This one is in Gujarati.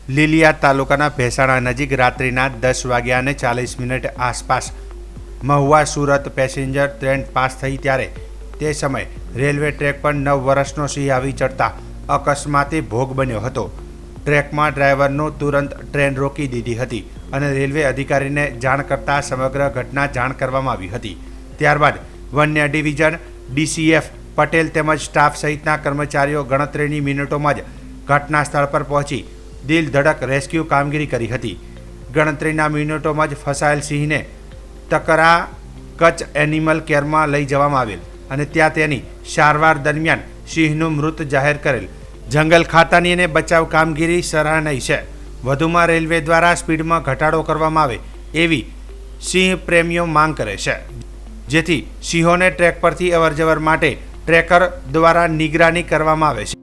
લીલિયા તાલુકાના ભેસાણા નજીક રાત્રિના 10:40 આસપાસ Mahuva Surat passenger train pass થઈ ત્યારે તે સમયે રેલવે ટ્રેક પર 9 વર્ષનો સિંહ આવી ચડતા અકસ્માતે ભોગ બન્યો હતો। ટ્રેકમાં ડ્રાઈવરનું તુરંત ટ્રેન રોકી દીધી હતી અને રેલવે અધિકારીને જાણ કરતા સમગ્ર ઘટના જાણ કરવામાં આવી હતી। ત્યારબાદ વન્ય ડિવિઝન ડીસીએફ પટેલ તેમજ સ્ટાફ સહિતના કર્મચારીઓ ગણતરીની મિનિટોમાં જ ઘટના સ્થળ પર પહોંચી દિલ ધડક રેસ્ક્યુ કામગીરી કરી હતી। ગણતરીના મિનિટોમાં જ ફસાયેલ સિંહને તકરા કચ્છ એનિમલ કેરમાં લઈ જવામાં આવેલ અને ત્યાં તેની સારવાર દરમિયાન સિંહનું મૃત જાહેર કરેલ। જંગલ ખાતાની અને બચાવ કામગીરી સરાહનીય છે। વધુમાં રેલવે દ્વારા સ્પીડમાં ઘટાડો કરવામાં આવે એવી સિંહ પ્રેમીઓ માંગ કરે છે, જેથી સિંહોને ટ્રેક પરથી અવરજવર માટે ટ્રેકર દ્વારા નિગરાની કરવામાં આવે છે।